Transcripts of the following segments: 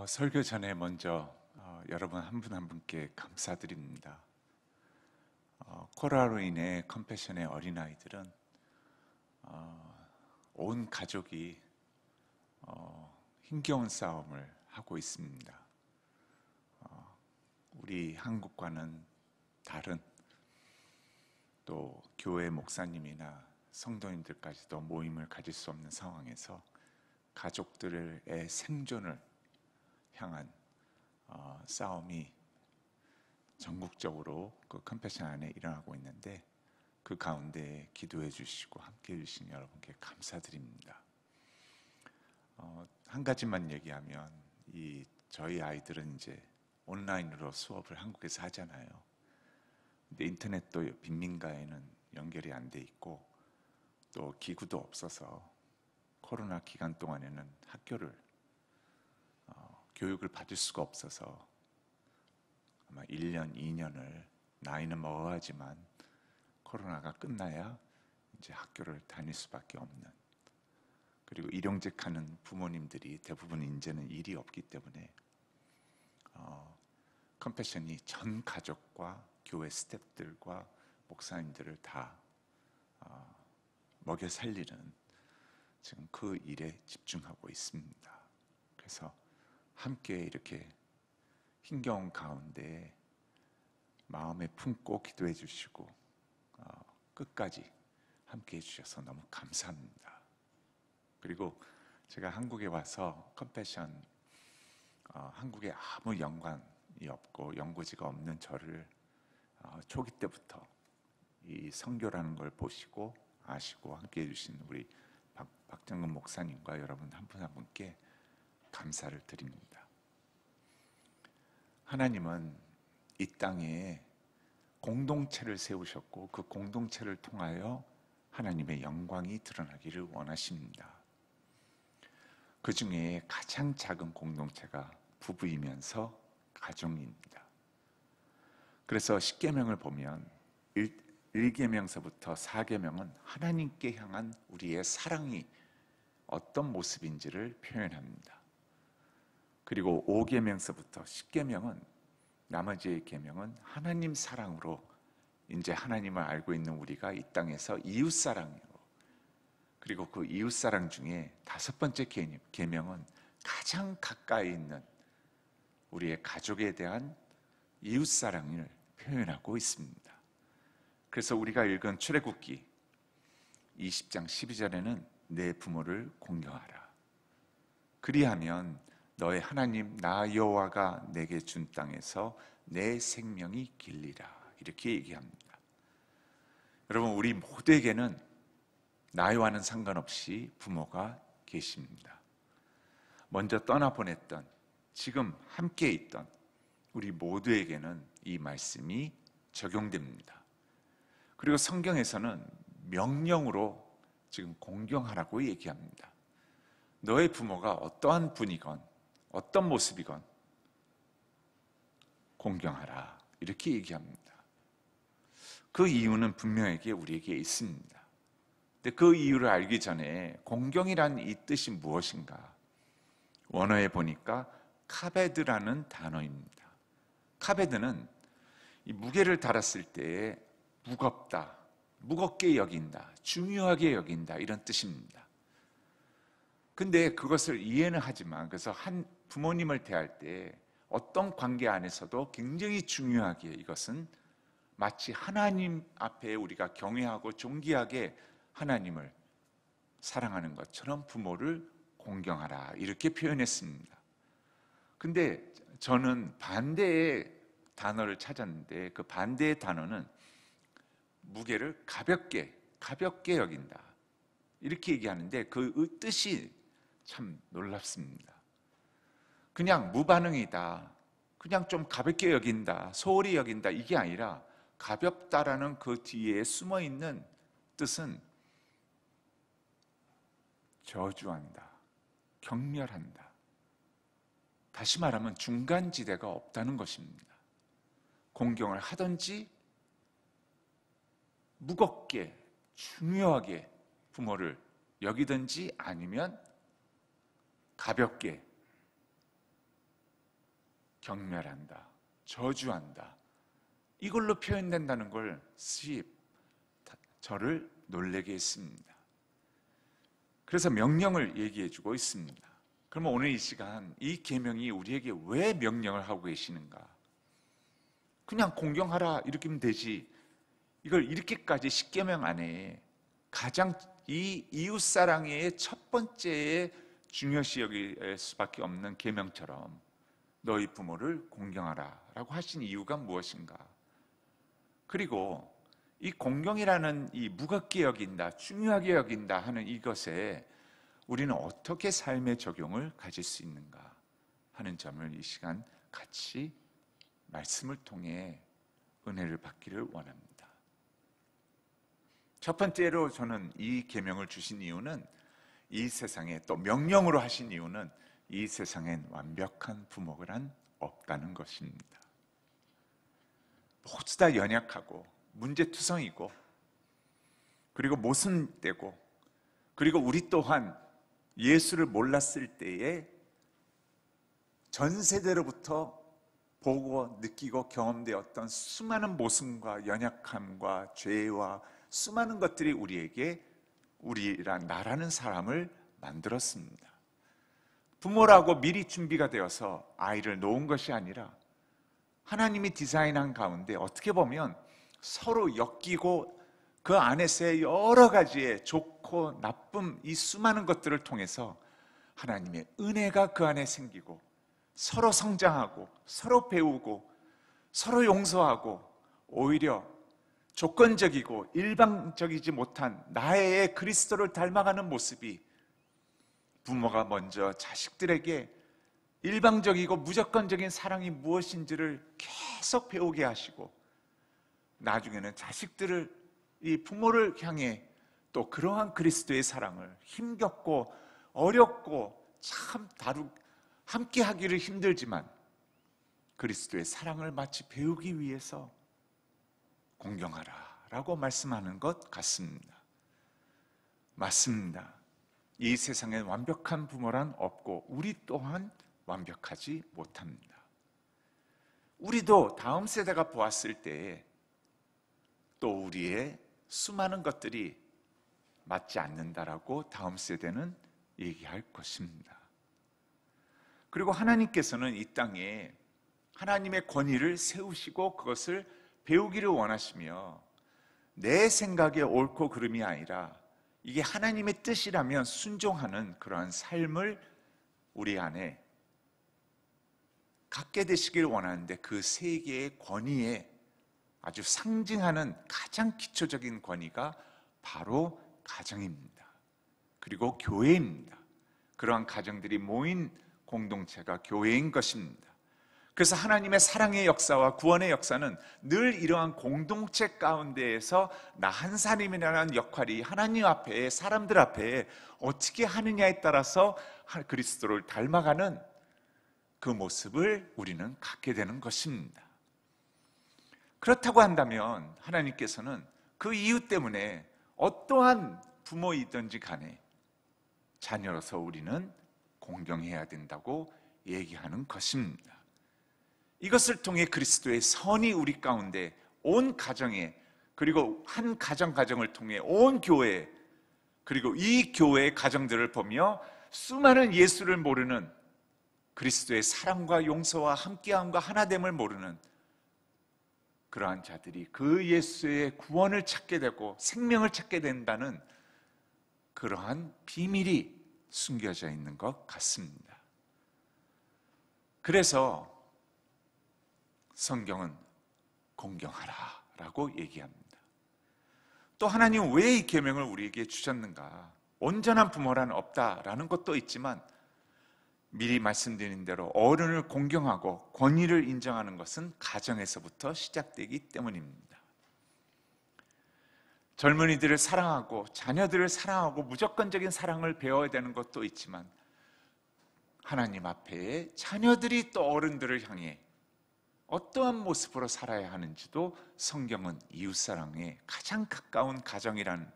설교 전에 먼저 여러분 한 분 한 분께 감사드립니다. 코로나로 인해 컴패션의 어린아이들은 온 가족이 힘겨운 싸움을 하고 있습니다. 우리 한국과는 다른, 또 교회 목사님이나 성도님들까지도 모임을 가질 수 없는 상황에서 가족들의 생존을 향한 싸움이 전국적으로 그 컴패션 안에 일어나고 있는데, 그 가운데 기도해 주시고 함께 해 주신 여러분께 감사드립니다. 한 가지만 얘기하면, 저희 아이들은 이제 온라인으로 수업을 한국에서 하잖아요. 근데 인터넷도 빈민가에는 연결이 안 돼 있고, 또 기구도 없어서 코로나 기간 동안에는 교육을 받을 수가 없어서 아마 1년, 2년을 나이는 먹어야지만 코로나가 끝나야 이제 학교를 다닐 수밖에 없는, 그리고 일용직하는 부모님들이 대부분 이제는 일이 없기 때문에 컴패션이 전 가족과 교회 스태프들과 목사님들을 다 먹여 살리는 지금 그 일에 집중하고 있습니다. 그래서 함께 이렇게 힘겨운 가운데 마음에 품고 기도해 주시고 끝까지 함께 해주셔서 너무 감사합니다. 그리고 제가 한국에 와서 컴패션 한국에 아무 연관이 없고 연고지가 없는 저를 초기 때부터 이 선교라는 걸 보시고 아시고 함께 해주신 우리 박정근 목사님과 여러분 한 분 한 분께 감사를 드립니다. 하나님은 이 땅에 공동체를 세우셨고, 그 공동체를 통하여 하나님의 영광이 드러나기를 원하십니다. 그 중에 가장 작은 공동체가 부부이면서 가정입니다. 그래서 십계명을 보면 1계명서부터 4계명은 하나님께 향한 우리의 사랑이 어떤 모습인지를 표현합니다. 그리고 5계명서부터 10계명은, 나머지 계명은 하나님 사랑으로 이제 하나님을 알고 있는 우리가 이 땅에서 이웃 사랑으로, 그리고 그 이웃 사랑 중에 5번째 계명은 가장 가까이 있는 우리의 가족에 대한 이웃 사랑을 표현하고 있습니다. 그래서 우리가 읽은 출애굽기 20장 12절에는 내 부모를 공경하라. 그리하면 너의 하나님 나 여호와가 내게 준 땅에서 내 생명이 길리라. 이렇게 얘기합니다. 여러분, 우리 모두에게는 나이와는 상관없이 부모가 계십니다. 먼저 떠나보냈던, 지금 함께 있던 우리 모두에게는 이 말씀이 적용됩니다. 그리고 성경에서는 명령으로 지금 공경하라고 얘기합니다. 너의 부모가 어떠한 분이건 어떤 모습이건 공경하라, 이렇게 얘기합니다. 그 이유는 분명하게 우리에게 있습니다. 근데 그 이유를 알기 전에 공경이란 이 뜻이 무엇인가? 원어에 보니까 카베드라는 단어입니다. 카베드는 이 무게를 달았을 때 무겁다, 무겁게 여긴다, 중요하게 여긴다, 이런 뜻입니다. 근데 그것을 이해는 하지만, 그래서 한 부모님을 대할 때 어떤 관계 안에서도 굉장히 중요하게, 이것은 마치 하나님 앞에 우리가 경외하고 존귀하게 하나님을 사랑하는 것처럼 부모를 공경하라, 이렇게 표현했습니다. 근데 저는 반대의 단어를 찾았는데, 그 반대의 단어는 무게를 가볍게 여긴다, 이렇게 얘기하는데 그 뜻이 참 놀랍습니다. 그냥 무반응이다, 그냥 좀 가볍게 여긴다, 소홀히 여긴다, 이게 아니라 가볍다라는 그 뒤에 숨어있는 뜻은 저주한다, 경멸한다, 다시 말하면 중간지대가 없다는 것입니다. 공경을 하든지 무겁게 중요하게 부모를 여기든지, 아니면 가볍게 경멸한다, 저주한다, 이걸로 표현된다는 걸 저를 놀라게 했습니다. 그래서 명령을 얘기해 주고 있습니다. 그러면 오늘 이 시간 이 계명이 우리에게 왜 명령을 하고 계시는가? 그냥 공경하라 이렇게 하면 되지, 이걸 이렇게까지 십계명 안에 가장 이 이웃사랑의 첫 번째에 중요시 여길 수밖에 없는 계명처럼 너희 부모를 공경하라 라고 하신 이유가 무엇인가? 그리고 이 공경이라는 이 무겁게 여긴다, 중요하게 여긴다 하는 이것에 우리는 어떻게 삶의 적용을 가질 수 있는가 하는 점을 이 시간 같이 말씀을 통해 은혜를 받기를 원합니다. 첫 번째로 저는 이 계명을 주신 이유는, 이 세상에 또 명령으로 하신 이유는 이 세상엔 완벽한 부모란 없다는 것입니다. 모두 다 연약하고 문제투성이고 그리고 모순되고, 그리고 우리 또한 예수를 몰랐을 때에 전 세대로부터 보고 느끼고 경험되었던 수많은 모순과 연약함과 죄와 수많은 것들이 우리란 나라는 사람을 만들었습니다. 부모라고 미리 준비가 되어서 아이를 놓은 것이 아니라 하나님이 디자인한 가운데 어떻게 보면 서로 엮이고 그 안에서의 여러 가지의 좋고 나쁨, 이 수많은 것들을 통해서 하나님의 은혜가 그 안에 생기고 서로 성장하고 서로 배우고 서로 용서하고, 오히려 조건적이고 일방적이지 못한 나의 그리스도를 닮아가는 모습이 부모가 먼저 자식들에게 일방적이고 무조건적인 사랑이 무엇인지를 계속 배우게 하시고, 나중에는 자식들을, 이 부모를 향해 또 그러한 그리스도의 사랑을 힘겹고 어렵고 참 함께 하기를 힘들지만 그리스도의 사랑을 마치 배우기 위해서 공경하라 라고 말씀하는 것 같습니다. 맞습니다. 이 세상엔 완벽한 부모란 없고 우리 또한 완벽하지 못합니다. 우리도 다음 세대가 보았을 때에 또 우리의 수많은 것들이 맞지 않는다라고 다음 세대는 얘기할 것입니다. 그리고 하나님께서는 이 땅에 하나님의 권위를 세우시고 그것을 배우기를 원하시며, 내 생각에 옳고 그름이 아니라 이게 하나님의 뜻이라면 순종하는 그러한 삶을 우리 안에 갖게 되시길 원하는데, 그 세 개의 권위에 아주 상징하는 가장 기초적인 권위가 바로 가정입니다. 그리고 교회입니다. 그러한 가정들이 모인 공동체가 교회인 것입니다. 그래서 하나님의 사랑의 역사와 구원의 역사는 늘 이러한 공동체 가운데에서 나 한 사람이라는 역할이 하나님 앞에, 사람들 앞에 어떻게 하느냐에 따라서 그리스도를 닮아가는 그 모습을 우리는 갖게 되는 것입니다. 그렇다고 한다면 하나님께서는 그 이유 때문에 어떠한 부모이든지 간에 자녀로서 우리는 공경해야 된다고 얘기하는 것입니다. 이것을 통해 그리스도의 선이 우리 가운데 온 가정에, 그리고 한 가정을 통해 온 교회, 그리고 이 교회의 가정들을 보며 수많은 예수를 모르는, 그리스도의 사랑과 용서와 함께함과 하나됨을 모르는 그러한 자들이 그 예수의 구원을 찾게 되고 생명을 찾게 된다는 그러한 비밀이 숨겨져 있는 것 같습니다. 그래서 성경은 공경하라 라고 얘기합니다. 또 하나님은 왜 이 계명을 우리에게 주셨는가? 온전한 부모란 없다라는 것도 있지만, 미리 말씀드린 대로 어른을 공경하고 권위를 인정하는 것은 가정에서부터 시작되기 때문입니다. 젊은이들을 사랑하고 자녀들을 사랑하고 무조건적인 사랑을 배워야 되는 것도 있지만, 하나님 앞에 자녀들이 또 어른들을 향해 어떠한 모습으로 살아야 하는지도 성경은 이웃사랑에 가장 가까운 가정이라는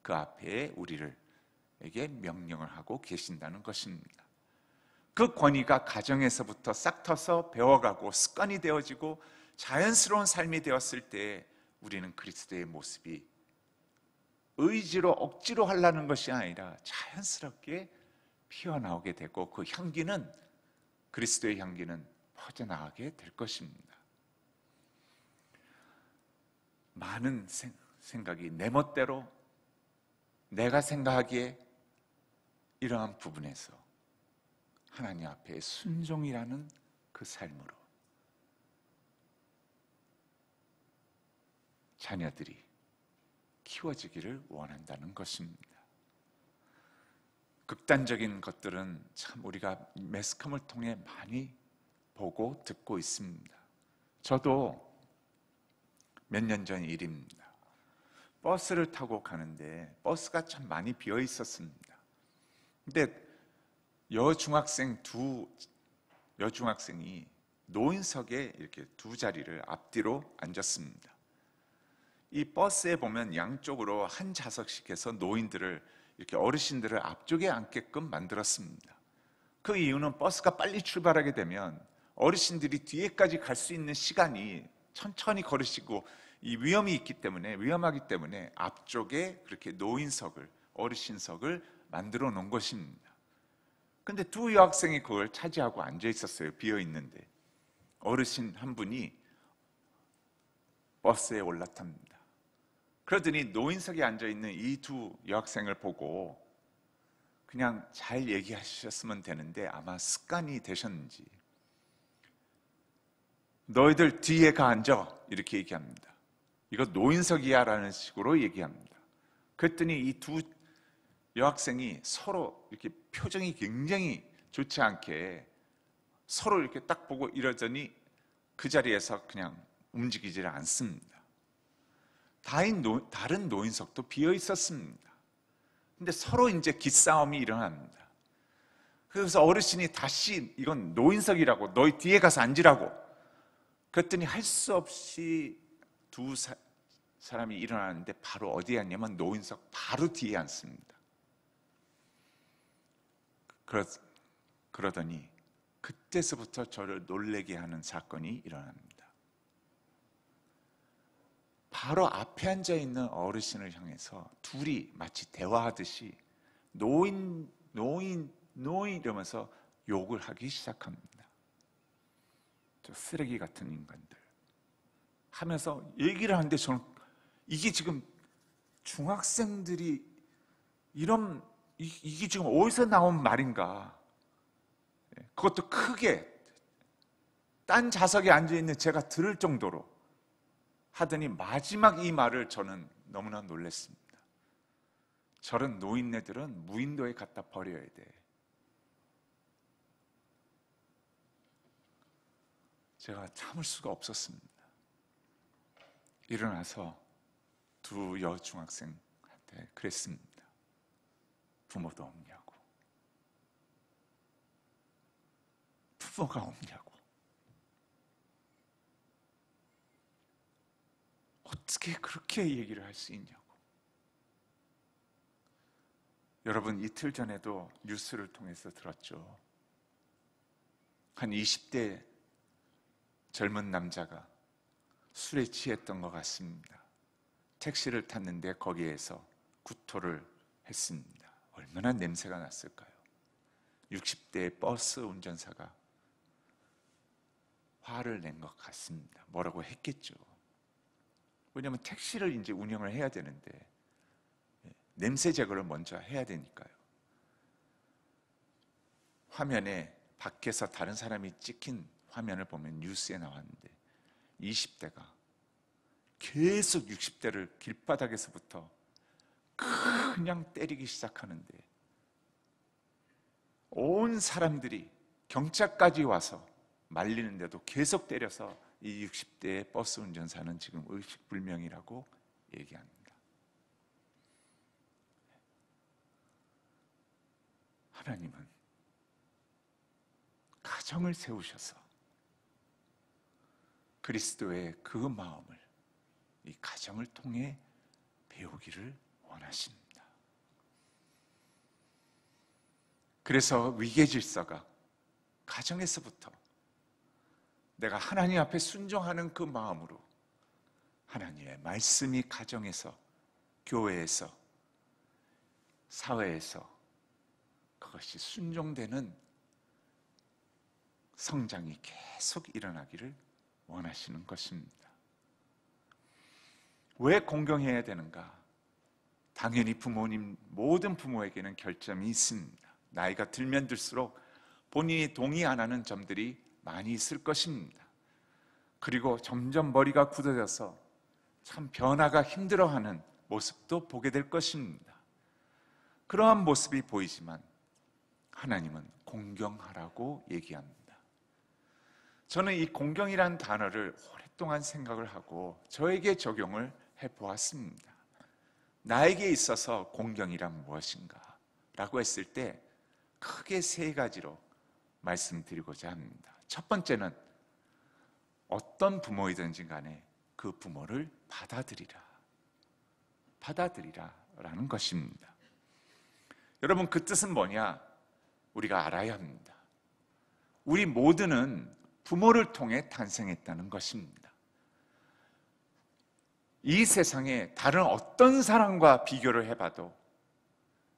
그 앞에 우리에게 명령을 하고 계신다는 것입니다. 그 권위가 가정에서부터 싹 터서 배워가고 습관이 되어지고 자연스러운 삶이 되었을 때 우리는 그리스도의 모습이 의지로 억지로 하려는 것이 아니라 자연스럽게 피어나오게 되고 그 향기는, 그리스도의 향기는 퍼져나가게 될 것입니다. 많은 생각이 내 멋대로 내가 생각하기에 이러한 부분에서 하나님 앞에 순종이라는 그 삶으로 자녀들이 키워지기를 원한다는 것입니다. 극단적인 것들은 참 우리가 매스컴을 통해 많이 보고 듣고 있습니다. 저도 몇 년 전 일입니다. 버스를 타고 가는데 버스가 참 많이 비어 있었습니다. 근데 여중학생이 노인석에 이렇게 두 자리를 앞뒤로 앉았습니다. 이 버스에 보면 양쪽으로 한 좌석씩 해서 노인들을, 이렇게 어르신들을 앞쪽에 앉게끔 만들었습니다. 그 이유는 버스가 빨리 출발하게 되면 어르신들이 뒤에까지 갈 수 있는 시간이 천천히 걸으시고 위험하기 때문에 앞쪽에 그렇게 노인석을, 어르신석을 만들어 놓은 것입니다. 근데 두 여학생이 그걸 차지하고 앉아 있었어요. 비어 있는데 어르신 한 분이 버스에 올라탑니다. 그러더니 노인석에 앉아 있는 이 두 여학생을 보고 그냥 잘 얘기하셨으면 되는데 아마 습관이 되셨는지 너희들 뒤에 가 앉아, 이렇게 얘기합니다. 이거 노인석이야 라는 식으로 얘기합니다. 그랬더니 이 두 여학생이 서로 이렇게 표정이 굉장히 좋지 않게 서로 이렇게 딱 보고 이러더니 그 자리에서 그냥 움직이지를 않습니다. 다른 노인석도 비어 있었습니다. 근데 서로 이제 기싸움이 일어납니다. 그래서 어르신이 다시 이건 노인석이라고, 너희 뒤에 가서 앉으라고. 그랬더니 할 수 없이 두 사람이 일어나는데 바로 어디에 앉냐면 노인석 바로 뒤에 앉습니다. 그러더니 그때서부터 저를 놀라게 하는 사건이 일어납니다. 바로 앞에 앉아 있는 어르신을 향해서 둘이 마치 대화하듯이 노인 이러면서 욕을 하기 시작합니다. 저 쓰레기 같은 인간들 하면서 얘기를 하는데 저는 이게 지금 중학생들이 이게 지금 어디서 나온 말인가? 그것도 크게 딴 좌석에 앉아있는 제가 들을 정도로 하더니 마지막 이 말을 저는 너무나 놀랐습니다. 저런 노인네들은 무인도에 갖다 버려야 돼. 제가 참을 수가 없었습니다. 일어나서 두 여중학생한테 그랬습니다. 부모도 없냐고. 부모가 없냐고. 어떻게 그렇게 얘기를 할 수 있냐고. 여러분, 이틀 전에도 뉴스를 통해서 들었죠. 한 20대 젊은 남자가 술에 취했던 것 같습니다. 택시를 탔는데 거기에서 구토를 했습니다. 얼마나 냄새가 났을까요? 60대 버스 운전사가 화를 낸 것 같습니다. 뭐라고 했겠죠. 왜냐하면 택시를 이제 운영을 해야 되는데 냄새 제거를 먼저 해야 되니까요. 화면에 밖에서 다른 사람이 찍힌 화면을 보면 뉴스에 나왔는데 20대가 계속 60대를 길바닥에서부터 그냥 때리기 시작하는데 온 사람들이 경찰까지 와서 말리는데도 계속 때려서 이 60대의 버스 운전사는 지금 의식불명이라고 얘기합니다. 하나님은 가정을 세우셔서 그리스도의 그 마음을 이 가정을 통해 배우기를 원하십니다. 그래서 위계 질서가 가정에서부터 내가 하나님 앞에 순종하는 그 마음으로 하나님의 말씀이 가정에서, 교회에서, 사회에서 그것이 순종되는 성장이 계속 일어나기를 원하시는 것입니다. 왜 공경해야 되는가? 당연히 부모님, 모든 부모에게는 결점이 있습니다. 나이가 들면 들수록 본인이 동의 안 하는 점들이 많이 있을 것입니다. 그리고 점점 머리가 굳어져서 참 변화가 힘들어하는 모습도 보게 될 것입니다. 그러한 모습이 보이지만 하나님은 공경하라고 얘기합니다. 저는 이 공경이라는 단어를 오랫동안 생각을 하고 저에게 적용을 해보았습니다. 나에게 있어서 공경이란 무엇인가? 라고 했을 때 크게 세 가지로 말씀드리고자 합니다. 첫 번째는 어떤 부모이든지 간에 그 부모를 받아들이라 라는 것입니다. 여러분, 그 뜻은 뭐냐? 우리가 알아야 합니다. 우리 모두는 부모를 통해 탄생했다는 것입니다. 이 세상에 다른 어떤 사람과 비교를 해봐도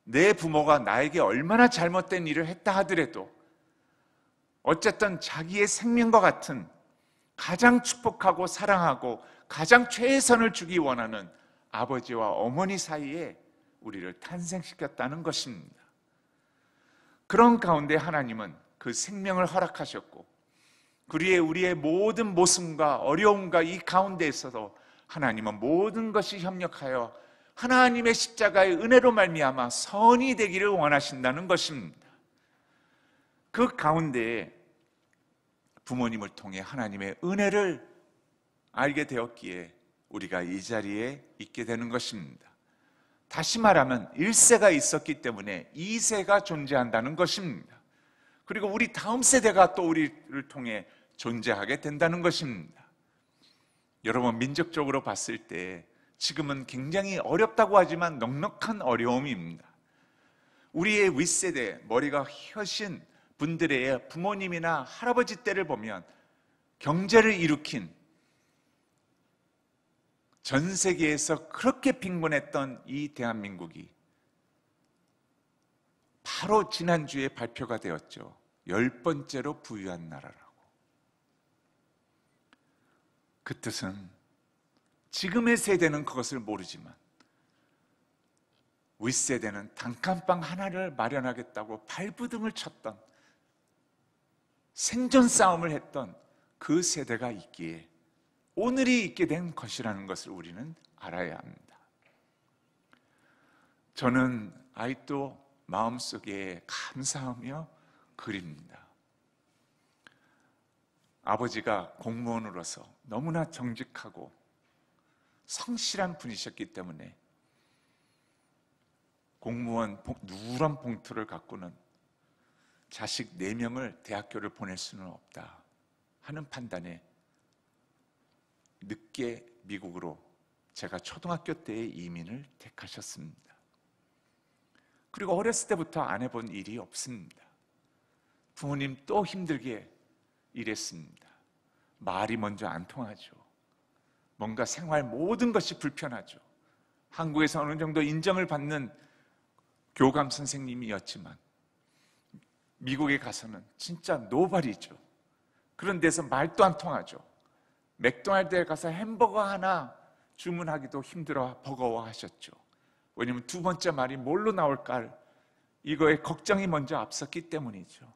내 부모가 나에게 얼마나 잘못된 일을 했다 하더라도 어쨌든 자기의 생명과 같은 가장 축복하고 사랑하고 가장 최선을 주기 원하는 아버지와 어머니 사이에 우리를 탄생시켰다는 것입니다. 그런 가운데 하나님은 그 생명을 허락하셨고 우리의 모든 모습과 어려움과 이 가운데 있어서 하나님은 모든 것이 협력하여 하나님의 십자가의 은혜로 말미암아 선이 되기를 원하신다는 것입니다. 그 가운데에 부모님을 통해 하나님의 은혜를 알게 되었기에 우리가 이 자리에 있게 되는 것입니다. 다시 말하면 1세가 있었기 때문에 2세가 존재한다는 것입니다. 그리고 우리 다음 세대가 또 우리를 통해 존재하게 된다는 것입니다. 여러분, 민족적으로 봤을 때 지금은 굉장히 어렵다고 하지만 넉넉한 어려움입니다. 우리의 윗세대, 머리가 휘신 분들의 부모님이나 할아버지 때를 보면 경제를 일으킨, 전 세계에서 그렇게 빈곤했던 이 대한민국이 바로 지난주에 발표가 되었죠. 10번째로 부유한 나라라고. 그 뜻은 지금의 세대는 그것을 모르지만 윗세대는 단칸방 하나를 마련하겠다고 발부등을 쳤던, 생존 싸움을 했던 그 세대가 있기에 오늘이 있게 된 것이라는 것을 우리는 알아야 합니다. 저는 아직도 마음속에 감사하며 그립니다. 아버지가 공무원으로서 너무나 정직하고 성실한 분이셨기 때문에 공무원 누런 봉투를 갖고는 자식 4명을 대학교를 보낼 수는 없다 하는 판단에 늦게 미국으로 제가 초등학교 때의 이민을 택하셨습니다. 그리고 어렸을 때부터 안 해본 일이 없습니다. 부모님 또 힘들게 일했습니다. 말이 먼저 안 통하죠. 뭔가 생활 모든 것이 불편하죠. 한국에서 어느 정도 인정을 받는 교감 선생님이었지만 미국에 가서는 진짜 노발이죠. 그런 데서 말도 안 통하죠. 맥도날드에 가서 햄버거 하나 주문하기도 힘들어 버거워하셨죠. 왜냐하면 두 번째 말이 뭘로 나올까, 이거에 걱정이 먼저 앞섰기 때문이죠.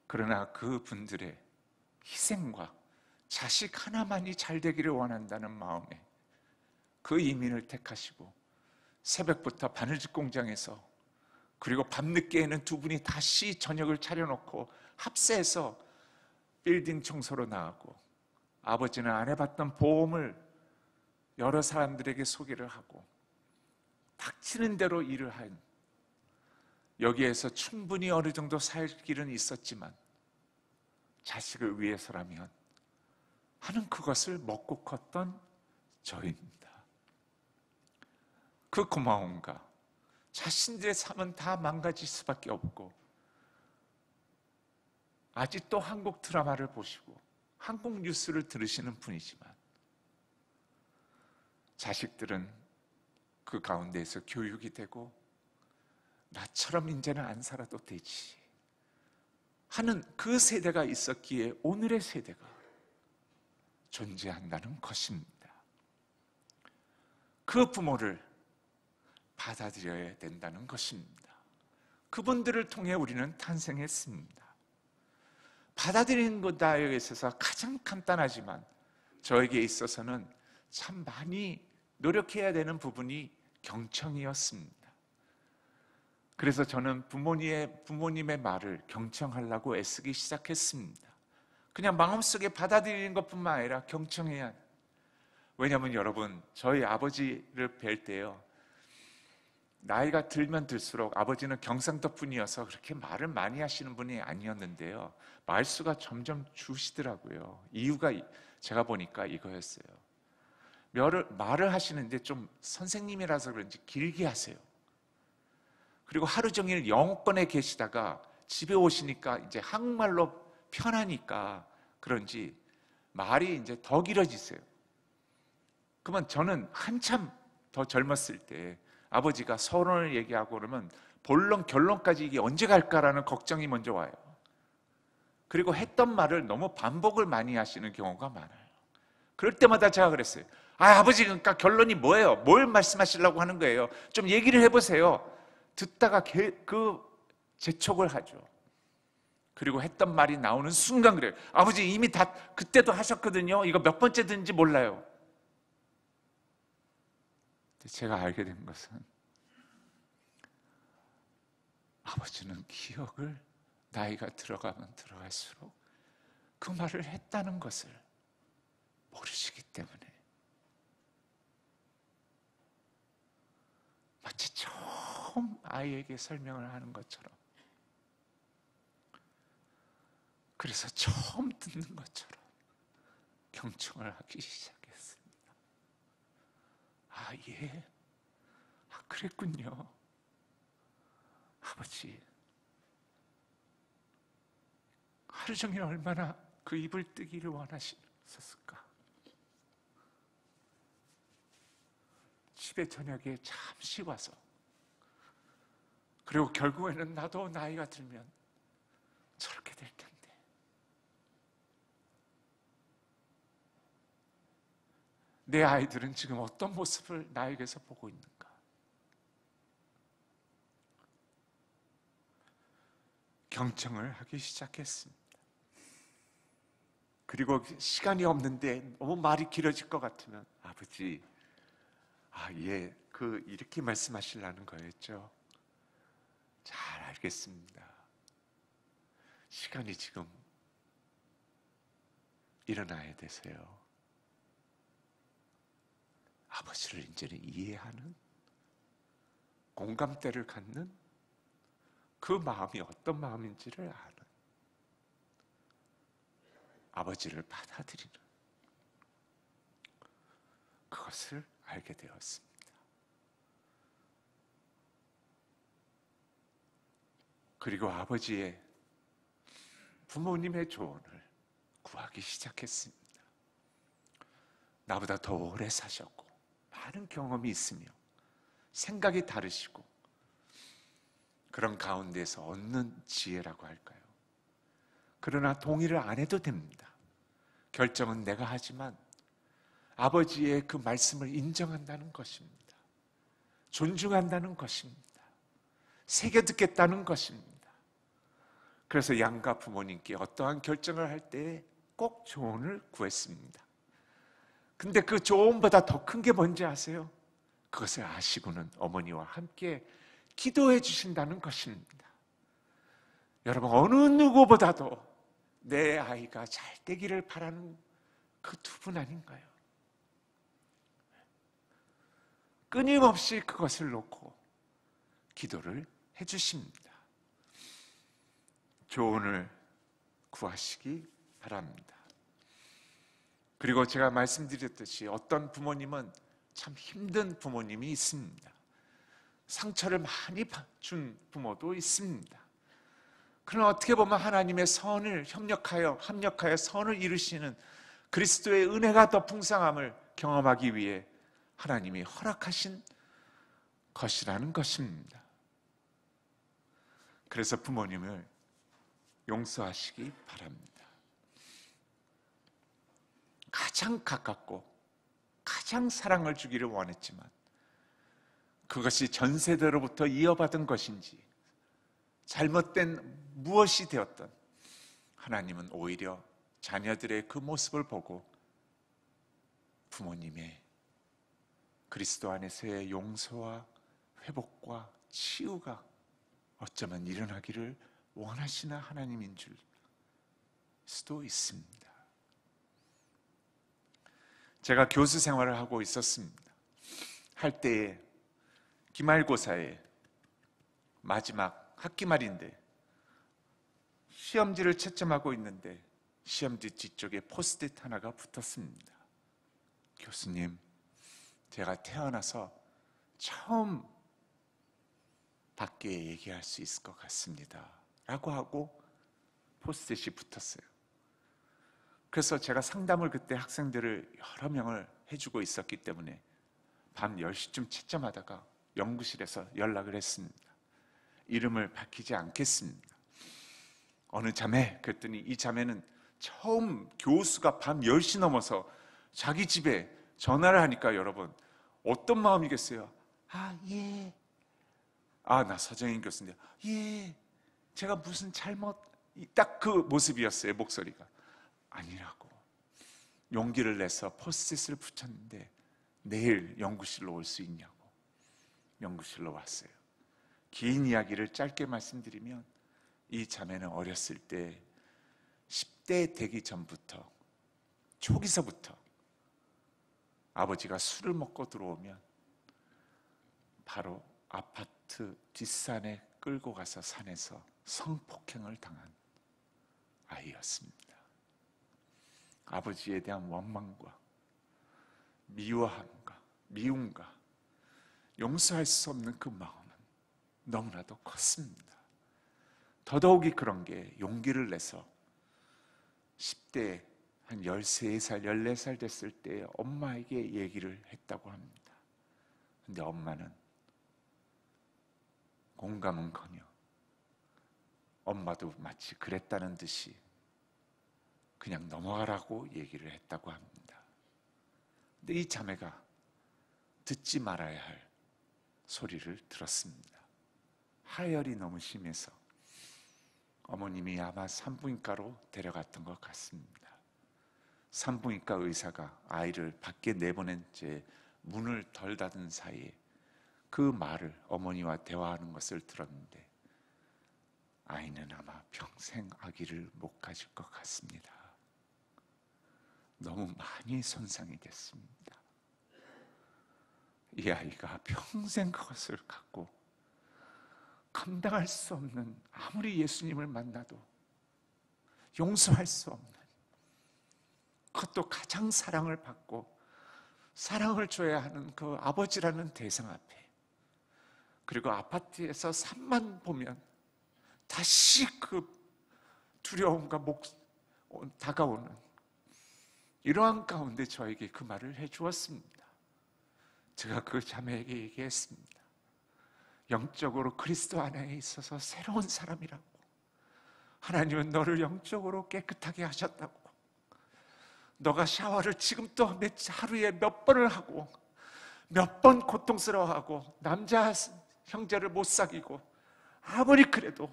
그러나 그 분들의 희생과 자식 하나만이 잘 되기를 원한다는 마음에 그 이민을 택하시고 새벽부터 바느질 공장에서, 그리고 밤늦게에는 두 분이 다시 저녁을 차려놓고 합세해서 빌딩 청소로 나가고, 아버지는 안 해봤던 보험을 여러 사람들에게 소개를 하고 닥치는 대로 일을 한, 여기에서 충분히 어느 정도 살 길은 있었지만 자식을 위해서라면 하는 그것을 먹고 컸던 저입니다. 그 고마움과 자신들의 삶은 다 망가질 수밖에 없고 아직도 한국 드라마를 보시고 한국 뉴스를 들으시는 분이지만 자식들은 그 가운데에서 교육이 되고 나처럼 이제는 안 살아도 되지 하는 그 세대가 있었기에 오늘의 세대가 존재한다는 것입니다. 그 부모를 받아들여야 된다는 것입니다. 그분들을 통해 우리는 탄생했습니다. 받아들이는 것에 있어서 가장 간단하지만 저에게 있어서는 참 많이 노력해야 되는 부분이 경청이었습니다. 그래서 저는 부모님의 말을 경청하려고 애쓰기 시작했습니다. 그냥 마음속에 받아들이는 것뿐만 아니라 경청해야 해요. 왜냐하면 여러분, 저희 아버지를 뵐 때요, 나이가 들면 들수록 아버지는 경상도 분이어서 그렇게 말을 많이 하시는 분이 아니었는데요, 말수가 점점 주시더라고요. 이유가 제가 보니까 이거였어요. 말을 하시는데 좀 선생님이라서 그런지 길게 하세요. 그리고 하루 종일 영어권에 계시다가 집에 오시니까 이제 한국말로 편하니까 그런지 말이 이제 더 길어지세요. 그러면 저는 한참 더 젊었을 때 아버지가 서론을 얘기하고 그러면 본론 결론까지 이게 언제 갈까라는 걱정이 먼저 와요. 그리고 했던 말을 너무 반복을 많이 하시는 경우가 많아요. 그럴 때마다 제가 그랬어요. 아버지, 그러니까 결론이 뭐예요? 뭘 말씀하시려고 하는 거예요? 좀 얘기를 해보세요. 듣다가 그 재촉을 하죠. 그리고 했던 말이 나오는 순간 그래요. 아버지, 이미 다 그때도 하셨거든요. 이거 몇 번째 듣는지 몰라요. 제가 알게 된 것은 아버지는 기억을 나이가 들어가면 들어갈수록 그 말을 했다는 것을 모르시기 때문에 마치 처음 아이에게 설명을 하는 것처럼, 그래서 처음 듣는 것처럼 경청을 하기 시작했습니다. 예, 그랬군요. 아버지, 하루 종일 얼마나 그 입을 뜨기를 원하셨을까. 집에 저녁에 잠시 와서, 그리고 결국에는 나도 나이가 들면 저렇게 될 텐데, 내 아이들은 지금 어떤 모습을 나에게서 보고 있는가. 경청을 하기 시작했습니다. 그리고 시간이 없는데 너무 말이 길어질 것 같으면, 아버지, 예, 이렇게 말씀하시려는 거였죠. 잘 알겠습니다. 시간이 지금 일어나야 돼서요. 아버지를 이제는 이해하는, 공감대를 갖는 그 마음이 어떤 마음인지를 아는, 아버지를 받아들이는, 그것을 알게 되었습니다. 그리고 아버지의, 부모님의 조언을 구하기 시작했습니다. 나보다 더 오래 사셨고 많은 경험이 있으며 생각이 다르시고, 그런 가운데서 얻는 지혜라고 할까요? 그러나 동의를 안 해도 됩니다. 결정은 내가 하지만 아버지의 그 말씀을 인정한다는 것입니다. 존중한다는 것입니다. 새겨듣겠다는 것입니다. 그래서 양가 부모님께 어떠한 결정을 할 때 꼭 조언을 구했습니다. 근데 그 조언보다 더 큰 게 뭔지 아세요? 그것을 아시고는 어머니와 함께 기도해 주신다는 것입니다. 여러분, 어느 누구보다도 내 아이가 잘 되기를 바라는 그 두 분 아닌가요? 끊임없이 그것을 놓고 기도를 해 주십니다. 조언을 구하시기 바랍니다. 그리고 제가 말씀드렸듯이 어떤 부모님은 참 힘든 부모님이 있습니다. 상처를 많이 준 부모도 있습니다. 그러나 어떻게 보면 하나님의 선을 합력하여 선을 이루시는 그리스도의 은혜가 더 풍성함을 경험하기 위해 하나님이 허락하신 것이라는 것입니다. 그래서 부모님을 용서하시기 바랍니다. 가장 가깝고 가장 사랑을 주기를 원했지만 그것이 전 세대로부터 이어받은 것인지 잘못된 무엇이 되었던 하나님은 오히려 자녀들의 그 모습을 보고 부모님의 그리스도 안에서의 용서와 회복과 치유가 어쩌면 일어나기를 원하시는 하나님인 줄 수도 있습니다. 제가 교수 생활을 하고 있었습니다. 할 때에 기말고사에 마지막 학기 말인데 시험지를 채점하고 있는데 시험지 뒤쪽에 포스트잇 하나가 붙었습니다. 교수님, 제가 태어나서 처음 밖에 얘기할 수 있을 것 같습니다 라고 하고 포스트잇이 붙었어요. 그래서 제가 상담을 그때 학생들을 여러 명을 해주고 있었기 때문에 밤 10시쯤 채점하다가 연구실에서 연락을 했습니다. 이름을 밝히지 않겠습니다. 어느 자매, 그랬더니 이 자매는 처음 교수가 밤 10시 넘어서 자기 집에 전화를 하니까 여러분 어떤 마음이겠어요? 예. 나 서정인 교수인데 예. 제가 무슨 잘못, 딱 그 모습이었어요. 목소리가. 아니라고. 용기를 내서 포스트잇을 붙였는데 내일 연구실로 올 수 있냐고. 연구실로 왔어요. 긴 이야기를 짧게 말씀드리면 이 자매는 어렸을 때 10대 되기 전부터, 초기서부터 아버지가 술을 먹고 들어오면 바로 아파트 뒷산에 끌고 가서 산에서 성폭행을 당한 아이였습니다. 아버지에 대한 원망과 미워함과 미움과 용서할 수 없는 그 마음은 너무나도 컸습니다. 더더욱이 그런 게 용기를 내서 10대 한 13살, 14살 됐을 때 엄마에게 얘기를 했다고 합니다. 근데 엄마는 공감은커녕 엄마도 마치 그랬다는 듯이 그냥 넘어가라고 얘기를 했다고 합니다. 근데 이 자매가 듣지 말아야 할 소리를 들었습니다. 하혈이 너무 심해서 어머님이 아마 산부인과로 데려갔던 것 같습니다. 산부인과 의사가 아이를 밖에 내보낸 채 문을 덜 닫은 사이에 그 말을 어머니와 대화하는 것을 들었는데 아이는 아마 평생 아기를 못 가질 것 같습니다. 너무 많이 손상이 됐습니다. 이 아이가 평생 그것을 갖고 감당할 수 없는, 아무리 예수님을 만나도 용서할 수 없는, 그것도 가장 사랑을 받고 사랑을 줘야 하는 그 아버지라는 대상 앞에, 그리고 아파트에서 산만 보면 다시 그 두려움과 다가오는 이러한 가운데 저에게 그 말을 해주었습니다. 제가 그 자매에게 얘기했습니다. 영적으로 그리스도 안에 있어서 새로운 사람이라고. 하나님은 너를 영적으로 깨끗하게 하셨다고. 너가 샤워를 지금 또 하루에 몇 번을 하고 몇 번 고통스러워하고 남자 형제를 못 사귀고 아무리 그래도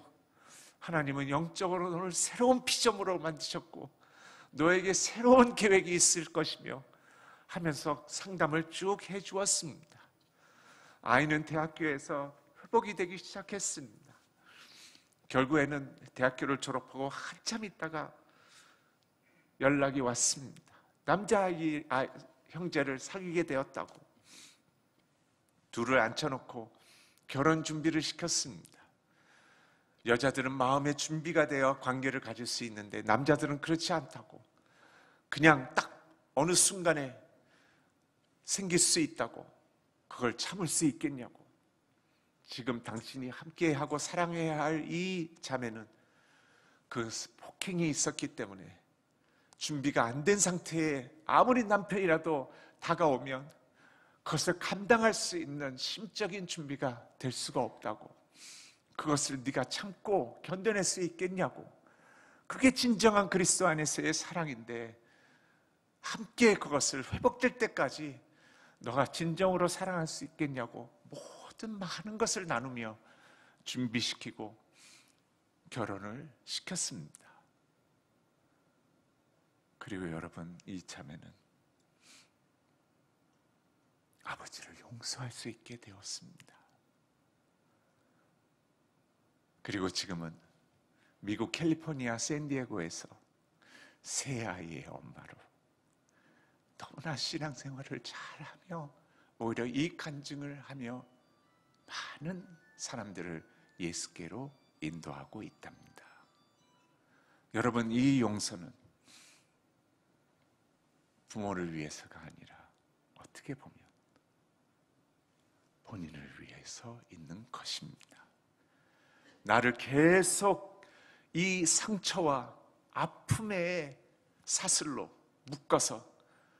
하나님은 영적으로 너를 새로운 피조물로 만드셨고 너에게 새로운 계획이 있을 것이며 하면서 상담을 쭉 해주었습니다. 아이는 대학교에서 회복이 되기 시작했습니다. 결국에는 대학교를 졸업하고 한참 있다가 연락이 왔습니다. 남자아이 형제를 사귀게 되었다고. 둘을 앉혀놓고 결혼 준비를 시켰습니다. 여자들은 마음의 준비가 되어 관계를 가질 수 있는데 남자들은 그렇지 않다고. 그냥 딱 어느 순간에 생길 수 있다고. 그걸 참을 수 있겠냐고. 지금 당신이 함께하고 사랑해야 할 이 자매는 그 폭행이 있었기 때문에 준비가 안 된 상태에 아무리 남편이라도 다가오면 그것을 감당할 수 있는 심적인 준비가 될 수가 없다고. 그것을 네가 참고 견뎌낼 수 있겠냐고. 그게 진정한 그리스도 안에서의 사랑인데, 함께 그것을 회복될 때까지 너가 진정으로 사랑할 수 있겠냐고 모든 많은 것을 나누며 준비시키고 결혼을 시켰습니다. 그리고 여러분, 이 자매는 아버지를 용서할 수 있게 되었습니다. 그리고 지금은 미국 캘리포니아 샌디에고에서 세 아이의 엄마로 너무나 신앙생활을 잘하며 오히려 이 간증을 하며 많은 사람들을 예수께로 인도하고 있답니다. 여러분, 이 용서는 부모를 위해서가 아니라 어떻게 보면 본인을 위해서 있는 것입니다. 나를 계속 이 상처와 아픔의 사슬로 묶어서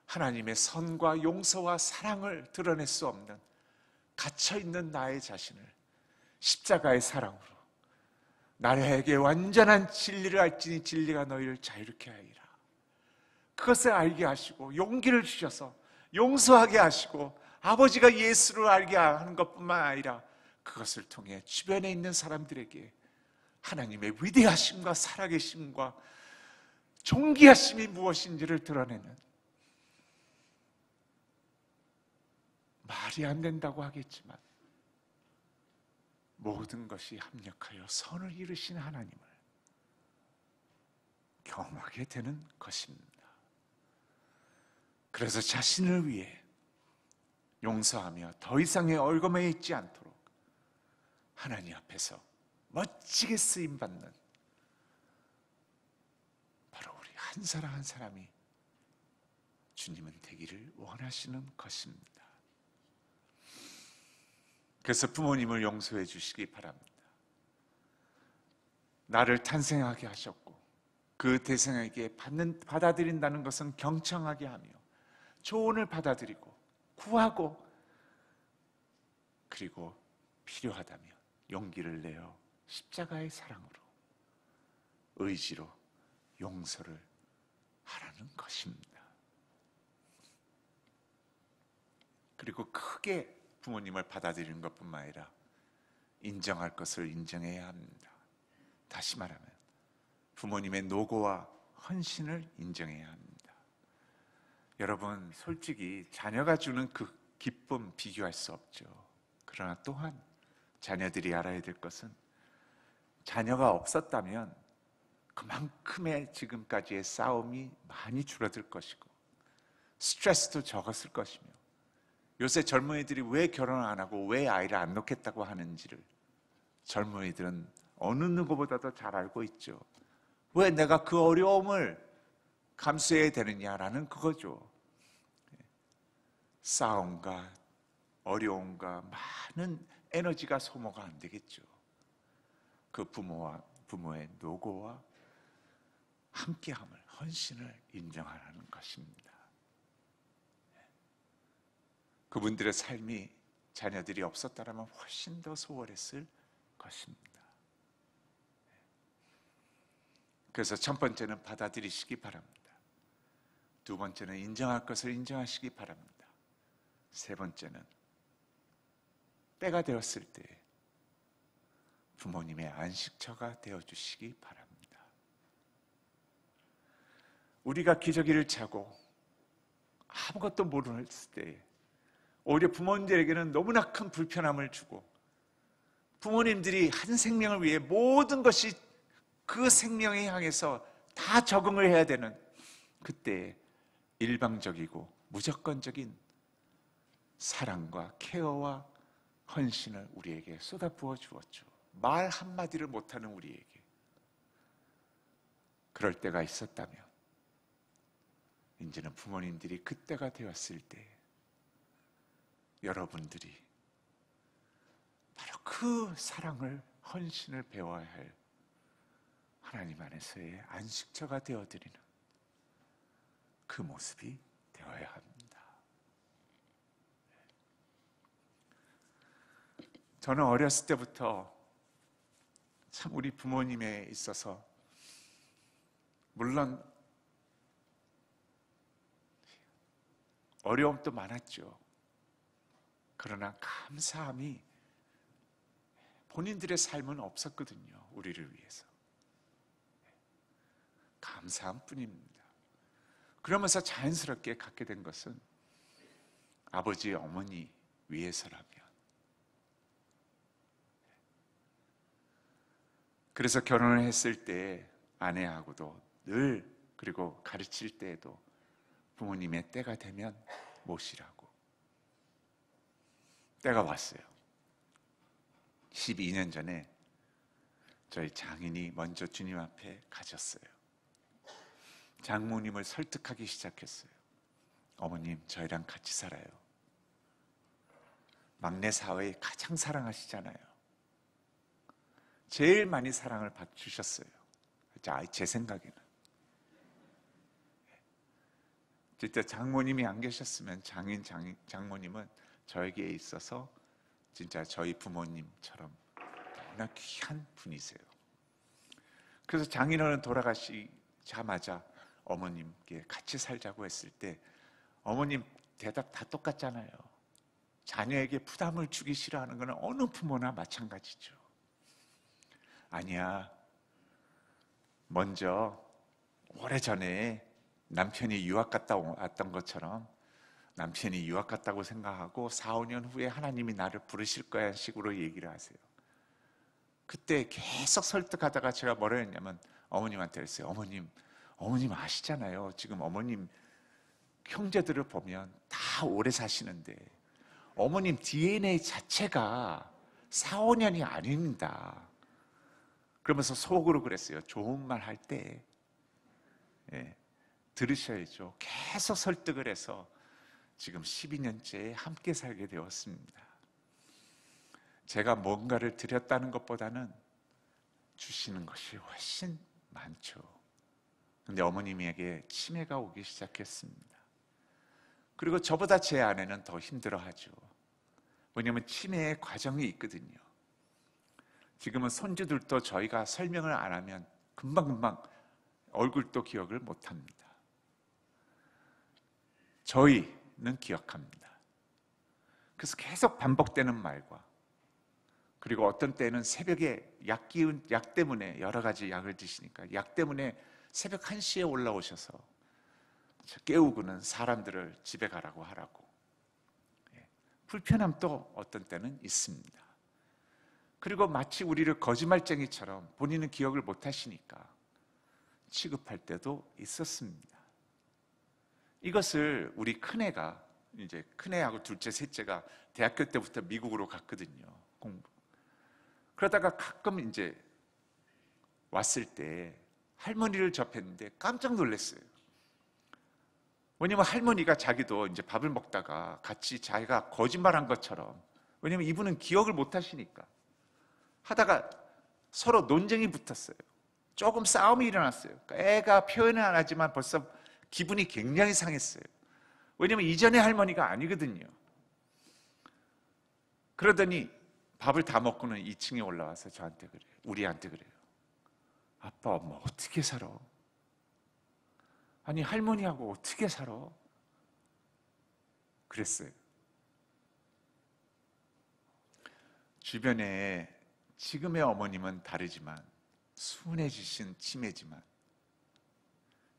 하나님의 선과 용서와 사랑을 드러낼 수 없는 갇혀있는 나의 자신을 십자가의 사랑으로 나에게 완전한 진리를 알지니 진리가 너희를 자유롭게 하리라. 그것을 알게 하시고 용기를 주셔서 용서하게 하시고 아버지가 예수를 알게 하는 것뿐만 아니라 그것을 통해 주변에 있는 사람들에게 하나님의 위대하심과 살아계심과 존귀하심이 무엇인지를 드러내는, 말이 안 된다고 하겠지만 모든 것이 합력하여 선을 이루신 하나님을 경험하게 되는 것입니다. 그래서 자신을 위해 용서하며 더 이상의 얼거매에 있지 않도록 하나님 앞에서 멋지게 쓰임받는 바로 우리 한 사람 한 사람이 주님은 되기를 원하시는 것입니다. 그래서 부모님을 용서해 주시기 바랍니다. 나를 탄생하게 하셨고 그 태생에게 받아들인다는 것은 경청하게 하며 조언을 받아들이고 구하고, 그리고 필요하다면 용기를 내어 십자가의 사랑으로 의지로 용서를 하라는 것입니다. 그리고 크게 부모님을 받아들이는 것뿐만 아니라 인정할 것을 인정해야 합니다. 다시 말하면 부모님의 노고와 헌신을 인정해야 합니다. 여러분, 솔직히 자녀가 주는 그 기쁨 비교할 수 없죠. 그러나 또한 자녀들이 알아야 될 것은 자녀가 없었다면 그만큼의 지금까지의 싸움이 많이 줄어들 것이고 스트레스도 적었을 것이며, 요새 젊은이들이 왜 결혼을 안 하고 왜 아이를 안 낳겠다고 하는지를 젊은이들은 어느 누구보다도 잘 알고 있죠. 왜 내가 그 어려움을 감수해야 되느냐라는 그거죠. 싸움과 어려움과 많은 에너지가 소모가 안 되겠죠. 그 부모의 노고와 함께함을, 헌신을 인정하라는 것입니다. 그분들의 삶이 자녀들이 없었다면 훨씬 더 소홀했을 것입니다. 그래서 첫 번째는 받아들이시기 바랍니다. 두 번째는 인정할 것을 인정하시기 바랍니다. 세 번째는 때가 되었을 때 부모님의 안식처가 되어주시기 바랍니다. 우리가 기저귀를 차고 아무것도 모르는 때 오히려 부모님들에게는 너무나 큰 불편함을 주고, 부모님들이 한 생명을 위해 모든 것이 그 생명에 향해서 다 적응을 해야 되는 그때 일방적이고 무조건적인 사랑과 케어와 헌신을 우리에게 쏟아부어 주었죠. 말 한마디를 못하는 우리에게. 그럴 때가 있었다면 이제는 부모님들이 그때가 되었을 때 여러분들이 바로 그 사랑을, 헌신을 배워야 할 하나님 안에서의 안식처가 되어드리는 그 모습이 되어야 합니다. 저는 어렸을 때부터 참 우리 부모님에 있어서 물론 어려움도 많았죠. 그러나 감사함이 본인들의 삶은 없었거든요. 우리를 위해서. 감사함뿐입니다. 그러면서 자연스럽게 갖게 된 것은 아버지, 어머니 위해서라면. 그래서 결혼을 했을 때 아내하고도 늘, 그리고 가르칠 때에도 부모님의 때가 되면 모시라고. 때가 왔어요. 12년 전에 저희 장인이 먼저 주님 앞에 가셨어요. 장모님을 설득하기 시작했어요. 어머님, 저희랑 같이 살아요. 막내 사회에 가장 사랑하시잖아요. 제일 많이 사랑을 받으셨어요. 제 생각에는. 진짜 장모님이 안 계셨으면 장모님은 저에게 있어서 진짜 저희 부모님처럼 너무나 귀한 분이세요. 그래서 장인어른 돌아가시자마자 어머님께 같이 살자고 했을 때 어머님 대답 다 똑같잖아요. 자녀에게 부담을 주기 싫어하는 것은 어느 부모나 마찬가지죠. 아니야, 먼저 오래전에 남편이 유학 갔다 왔던 것처럼 남편이 유학 갔다고 생각하고 4, 5년 후에 하나님이 나를 부르실 거야 식으로 얘기를 하세요. 그때 계속 설득하다가 제가 뭐라 했냐면 어머님한테 그랬어요. 어머님 아시잖아요. 지금 어머님 형제들을 보면 다 오래 사시는데 어머님 DNA 자체가 4, 5년이 아닙니다. 그러면서 속으로 그랬어요. 좋은 말 할 때 들으셔야죠. 계속 설득을 해서 지금 12년째 함께 살게 되었습니다. 제가 뭔가를 드렸다는 것보다는 주시는 것이 훨씬 많죠. 근데 어머님에게 치매가 오기 시작했습니다. 그리고 저보다 제 아내는 더 힘들어하죠. 왜냐하면 치매의 과정이 있거든요. 지금은 손주들도 저희가 설명을 안 하면 금방금방 얼굴도 기억을 못합니다. 저희는 기억합니다. 그래서 계속 반복되는 말과, 그리고 어떤 때는 새벽에 약 때문에, 여러 가지 약을 드시니까 약 때문에 새벽 1시에 올라오셔서 깨우고는 사람들을 집에 가라고 하라고. 불편함도 어떤 때는 있습니다. 그리고 마치 우리를 거짓말쟁이처럼 본인은 기억을 못 하시니까 취급할 때도 있었습니다. 이것을 우리 큰애가, 이제 큰애하고 둘째, 셋째가 대학교 때부터 미국으로 갔거든요. 공부. 그러다가 가끔 이제 왔을 때 할머니를 접했는데 깜짝 놀랐어요. 왜냐면 할머니가 자기도 이제 밥을 먹다가 같이 자기가 거짓말한 것처럼, 왜냐면 이분은 기억을 못 하시니까 하다가 서로 논쟁이 붙었어요. 조금 싸움이 일어났어요. 애가 표현은 안 하지만 벌써 기분이 굉장히 상했어요. 왜냐면 이전의 할머니가 아니거든요. 그러더니 밥을 다 먹고는 2층에 올라와서 저한테 그래요. 우리한테 그래요. 아빠, 엄마 어떻게 살아? 아니 할머니하고 어떻게 살아? 그랬어요. 주변에 지금의 어머님은 다르지만 순해지신 치매지만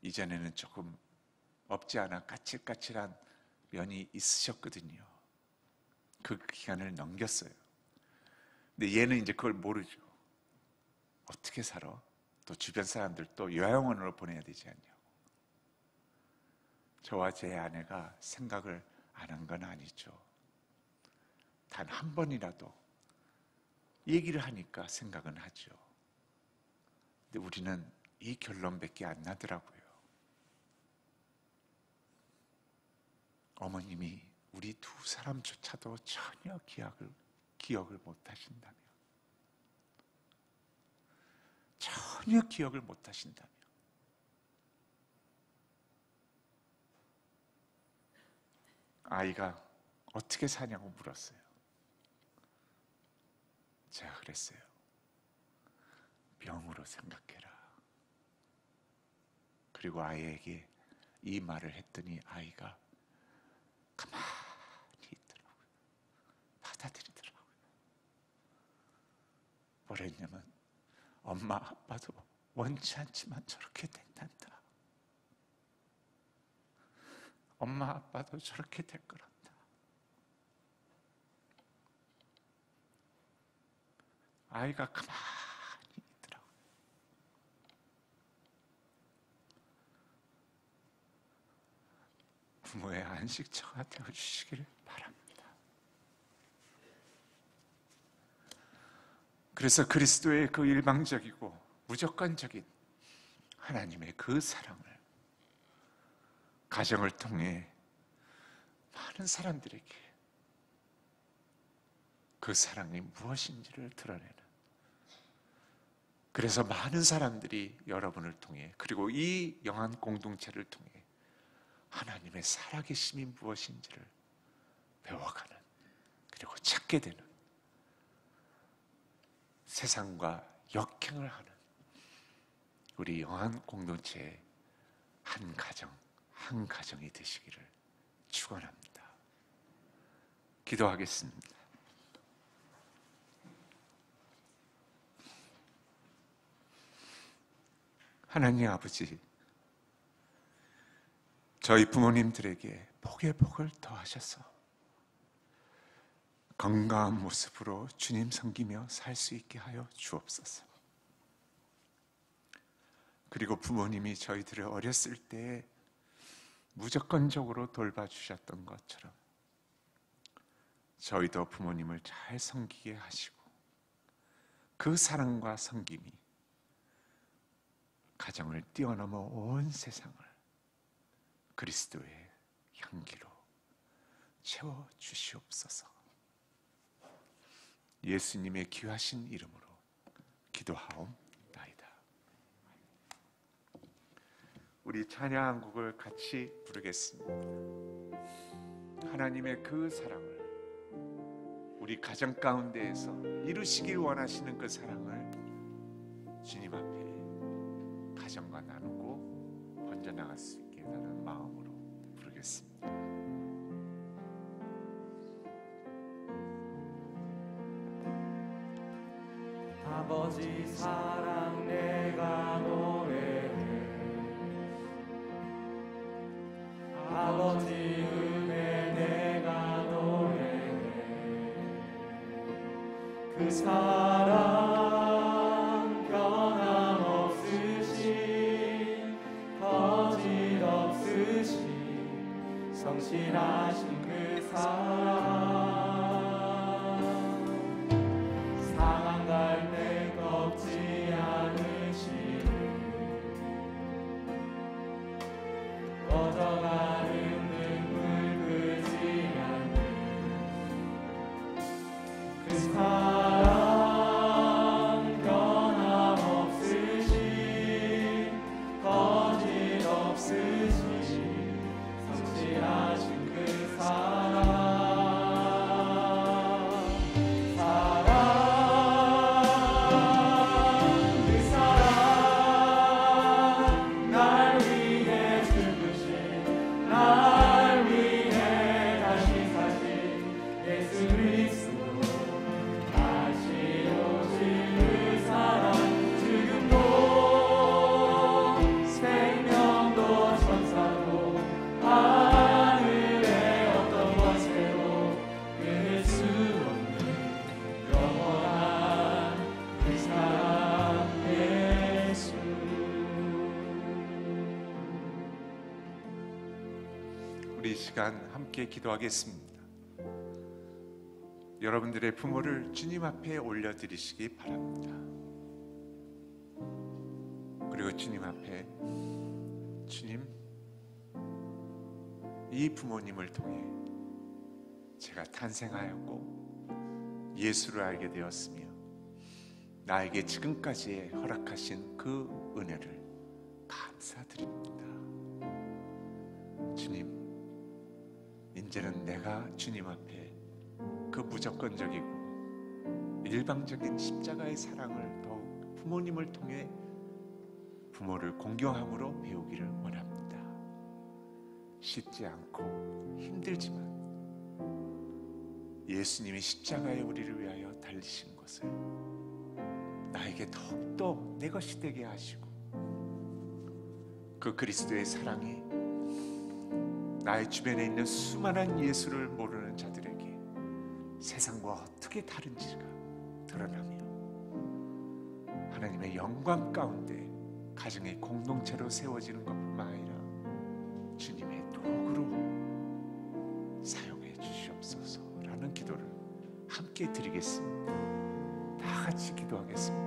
이전에는 조금 없지 않아 까칠까칠한 면이 있으셨거든요. 그 기간을 넘겼어요. 근데 얘는 이제 그걸 모르죠. 어떻게 살아? 또 주변 사람들 또 요양원으로 보내야 되지 않냐고. 저와 제 아내가 생각을 안 한 건 아니죠. 단 한 번이라도 얘기를 하니까 생각은 하죠. 근데 우리는 이 결론밖에 안 나더라고요. 어머님이 우리 두 사람조차도 전혀 기억을 못 하신다면, 전혀 기억을 못 하신다며 아이가 어떻게 사냐고 물었어요. 제가 그랬어요. 병으로 생각해라. 그리고 아이에게 이 말을 했더니 아이가 가만히 있더라고요. 받아들이더라고요. 뭐랬냐면 엄마 아빠도 원치 않지만 저렇게 된단다. 엄마 아빠도 저렇게 될 거란다. 아이가 가만히 있더라고요. 부모의 안식처가 되어주시기를 바랍니다. 그래서 그리스도의 그 일방적이고 무조건적인 하나님의 그 사랑을 가정을 통해 많은 사람들에게 그 사랑이 무엇인지를 드러내는, 그래서 많은 사람들이 여러분을 통해 그리고 이 영안 공동체를 통해 하나님의 살아계심이 무엇인지를 배워가는, 그리고 찾게 되는, 세상과 역행을 하는 우리 영안 공동체의 한 가정 한 가정이 되시기를 축원합니다. 기도하겠습니다. 하나님 아버지, 저희 부모님들에게 복의 복을 더하셔서 건강한 모습으로 주님 섬기며 살 수 있게 하여 주옵소서. 그리고 부모님이 저희들을 어렸을 때 무조건적으로 돌봐주셨던 것처럼 저희도 부모님을 잘 섬기게 하시고 그 사랑과 섬김이 가정을 뛰어넘어 온 세상을 그리스도의 향기로 채워주시옵소서. 예수님의 귀하신 이름으로 기도하옵나이다. 우리 찬양 한 곡을 같이 부르겠습니다. 하나님의 그 사랑을 우리 가정 가운데에서 이루시길 원하시는 그 사랑을 주님 앞에 가정과 나누고 번져나갈 수 있게 하는 마음으로 부르겠습니다. 아버지 사랑 내가 노래해, 아버지 은혜 내가 노래해. 그 사랑 변함없으신 거짓 없으신 성실하신 그 사랑, 상한 갈대 꺾지 않으시는 꺼져가는 눈물 그지 않는 그 사랑 변함없으신 거짓 없으신 성실하신 그 사랑, 우리 시간 함께 기도하겠습니다. 여러분들의 부모를 주님 앞에 올려드리시기 바랍니다. 그리고 주님 앞에, 주님, 이 부모님을 통해 제가 탄생하였고 예수를 알게 되었으며 나에게 지금까지 허락하신 그 은혜를 감사드립니다. 주님, 이제는 내가 주님 앞에 그 무조건적이고 일방적인 십자가의 사랑을 더욱 부모님을 통해 부모를 공경함으로 배우기를 원합니다. 쉽지 않고 힘들지만 예수님이 십자가에 우리를 위하여 달리신 것을 나에게 더욱더 내 것이 되게 하시고, 그 그리스도의 사랑이 나의 주변에 있는 수많은 예수를 모르는 자들에게 세상과 어떻게 다른지가 드러나며 하나님의 영광 가운데 가정의 공동체로 세워지는 것뿐만 아니라 주님의 도구로 사용해 주시옵소서라는 기도를 함께 드리겠습니다. 다 같이 기도하겠습니다.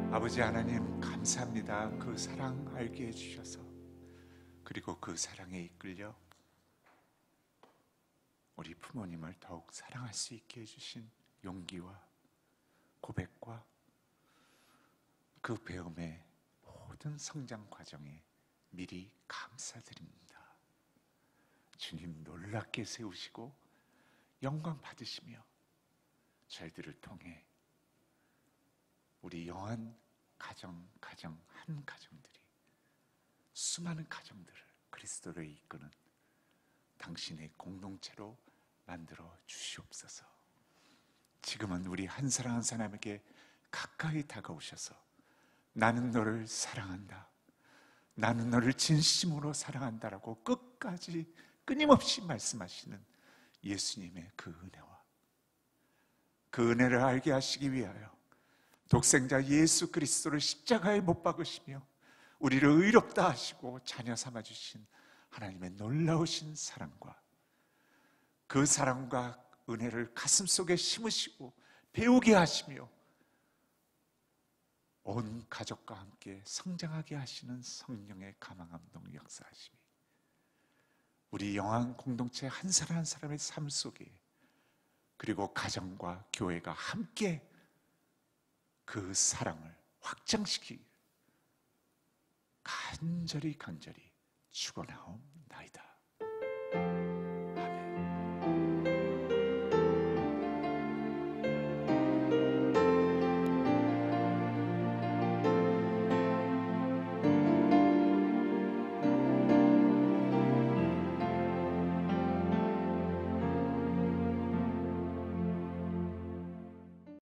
아버지 하나님, 감사합니다. 그 사랑 알게 해주셔서, 그리고 그 사랑에 이끌려 우리 부모님을 더욱 사랑할 수 있게 해주신 용기와 고백과 그 배움의 모든 성장 과정에 미리 감사드립니다. 주님 놀랍게 세우시고 영광 받으시며 저희들을 통해 우리 영한 가정 한 가정들이 수많은 가정들을 그리스도로 이끄는 당신의 공동체로 만들어 주시옵소서. 지금은 우리 한 사람 한 사람에게 가까이 다가오셔서 나는 너를 사랑한다, 나는 너를 진심으로 사랑한다라고 끝까지 끊임없이 말씀하시는 예수님의 그 은혜와 그 은혜를 알게 하시기 위하여 독생자 예수 그리스도를 십자가에 못 박으시며 우리를 의롭다 하시고 자녀 삼아주신 하나님의 놀라우신 사랑과 그 사랑과 은혜를 가슴속에 심으시고 배우게 하시며 온 가족과 함께 성장하게 하시는 성령의 감화감동 역사하심이 우리 영한 공동체 한 사람 한 사람의 삶 속에, 그리고 가정과 교회가 함께 그 사랑을 확장시키기 간절히 축원하옵나이다.